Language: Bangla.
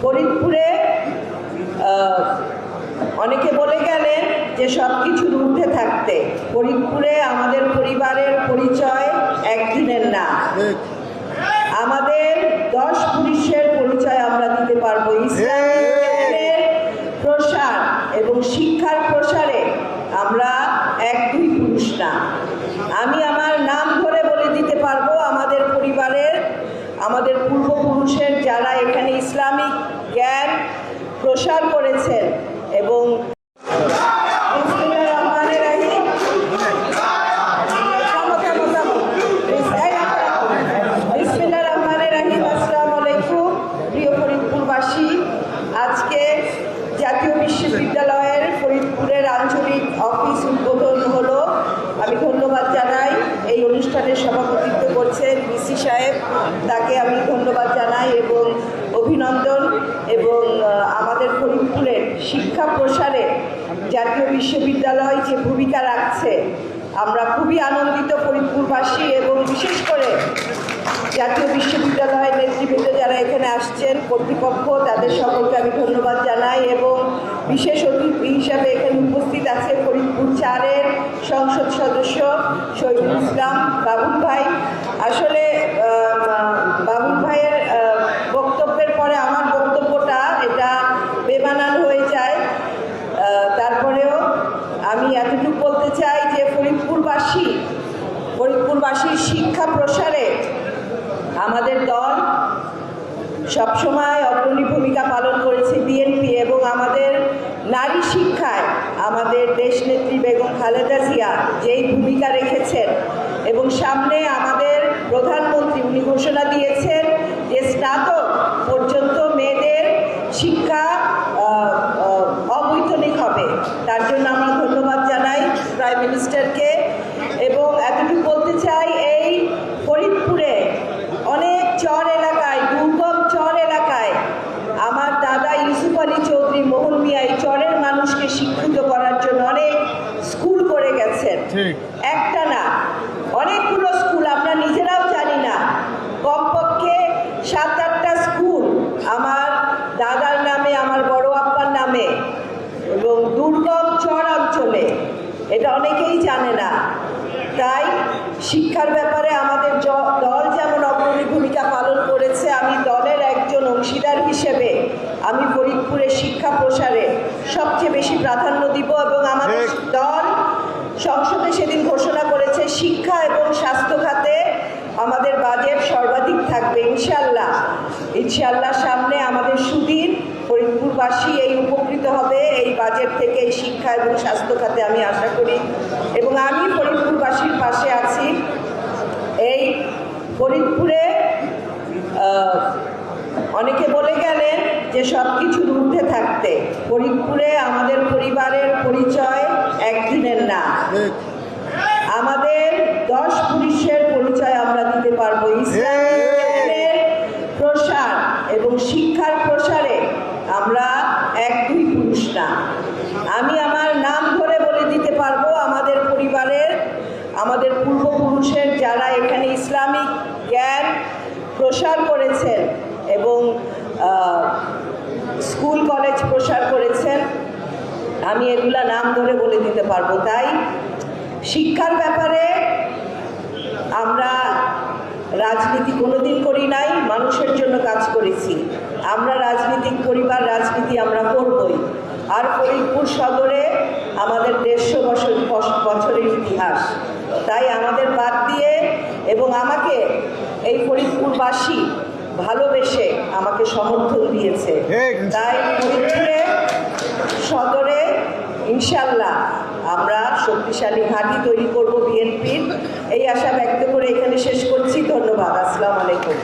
ফরিদপুরে অনেকে বলে গেলেন যে সব কিছুর ঊর্ধ্বে থাকতে। ফরিদপুরে আমাদের পরিবারের পরিচয় একদিনের না, আমাদের 10 পুরুষের পরিচয় আমরা দিতে পারবো। ইসলামের প্রসার এবং শিক্ষার প্রসারে আমরা 1-2 পুরুষ না। আমি আমার নাম ধরে বলে দিতে পারবো আমাদের পরিবারের, আমাদের পূর্বপুরুষের যারা এখানে ইসলামিক জ্ঞান প্রসার করেছেন এবং আজকে জাতীয় বিশ্ববিদ্যালয়ের ফরিদপুরের আঞ্চলিক অফিস উদ্বোধন হলো। আমি ধন্যবাদ জানাই, এই অনুষ্ঠানের সভাপতিত্ব করছেন ভিসি সাহেব, তাকে আমি ধন্যবাদ জানাই এবং অভিনন্দন। এবং আমাদের ফরিদপুরের শিক্ষা প্রসারে জাতীয় বিশ্ববিদ্যালয় যে ভূমিকা রাখছে, আমরা খুবই আনন্দিত ফরিদপুরবাসী। এবং বিশেষ করে জাতীয় বিশ্ববিদ্যালয়ের নেতৃবৃন্দ যারা এখানে আসছেন, কর্তৃপক্ষ, তাদের সকলকে আমি ধন্যবাদ জানাই। এবং বিশেষ অতিথি হিসাবে এখানে উপস্থিত আছে ফরিদপুর 4-এর সংসদ সদস্য শহীদুল ইসলাম বাবুল ভাই। আসলে বাবুল ভাইয়ের বক্তব্যের পরে আমার বক্তব্যটা এটা বেমানান হয়ে যায়, তারপরেও আমি এতটুকু বলতে চাই যে ফরিদপুরবাসীর শিক্ষা প্রসারে আমাদের দল সবসময় অগ্রণী ভূমিকা পালন করেছে বিএনপি, এবং আমাদের নারী শিক্ষায় আমাদের দেশনেত্রী বেগম খালেদা জিয়া যেই ভূমিকা রেখেছেন, এবং সামনে আমাদের প্রধানমন্ত্রী উনি ঘোষণা দিয়েছেন যে স্নাতক পর্যন্ত মেয়েদের শিক্ষা অবৈতনিক হবে। তার জন্য আমরা ধন্যবাদ জানাই প্রাইম মিনিস্টারকে। এবং এতটুকু বলতে চাই, এই ফরিদপুরে অনেক চর এলাকায়, দুর্গম চর এলাকায় আমার দাদা ইউসুফ আলী চৌধুরী মোহন মিয়া এই চরের মানুষকে শিক্ষিত করার জন্য অনেক স্কুল করে গেছেন। একটা না, অনেকগুলো স্কুল, আমরা নিজেরাও জানি না, কমপক্ষে 7-8টা স্কুল আমার দাদার নামে, আমার বড় আব্বার নামে, এবং দুর্গম চর অঞ্চলে, এটা অনেকেই জানে না। তাই শিক্ষার ব্যাপারে আমাদের দল যেমন অগ্রণী ভূমিকা পালন করেছে, আমি দলের একজন অংশীদার হিসেবে আমি ফরিদপুরের শিক্ষা প্রসারে সবচেয়ে বেশি প্রাধান্য দিব। এবং আমাদের দল সংসদে সেদিন ঘোষণা করেছে শিক্ষা এবং স্বাস্থ্য খাতে আমাদের বাজেট সর্বাধিক থাকবে ইনশাল্লাহ। সামনে আমাদের সুদিন ফরিদপুরবাসী এই উপকৃত হবে এই বাজেট থেকে, এই শিক্ষা এবং স্বাস্থ্য খাতে, আমি আশা করি। এবং আমি ফরিদপুরবাসীর পাশে আছি। এই ফরিদপুরে অনেকে বলে গেলেন যে সব কিছুর ঊর্ধ্বে থাকতে। ফরিদপুরে আমাদের পরিবারের পরিচয় একদিনের না, আমাদের 10 পুরুষের পরিচয় আমরা দিতে পারবো। ইসলামের প্রসার এবং শিক্ষার প্রসারে আমরা 1-2 পুরুষ না। আমি আমার নাম ধরে বলে দিতে পারবো আমাদের পরিবারের, আমাদের পূর্বপুরুষের যারা এখানে ইসলামিক জ্ঞান প্রসার করেছেন এবং স্কুল কলেজ প্রসার করেছেন, আমি এগুলা নাম ধরে বলে দিতে পারবো। তাই শিক্ষার ব্যাপারে আমরা রাজনীতি কোনোদিন করি নাই, মানুষের জন্য কাজ করেছি। আমরা রাজনীতিক পরিবার, রাজনীতি আমরা করবই। আর ফরিদপুর সদরে আমাদের 150 বছরের ইতিহাস, তাই আমাদের বাদ দিয়ে এবং আমাকে এই ফরিদপুরবাসী ভালোবেসে আমাকে সমর্থন দিয়েছে। তাই ফরিদপুরে সদরে ইনশাল্লাহ আমরা শক্তিশালী ঘাঁটি তৈরি করব বিএনপির, এই আশা ব্যক্ত করে এখানে শেষ করছি। ধন্যবাদ। আসসালামু আলাইকুম।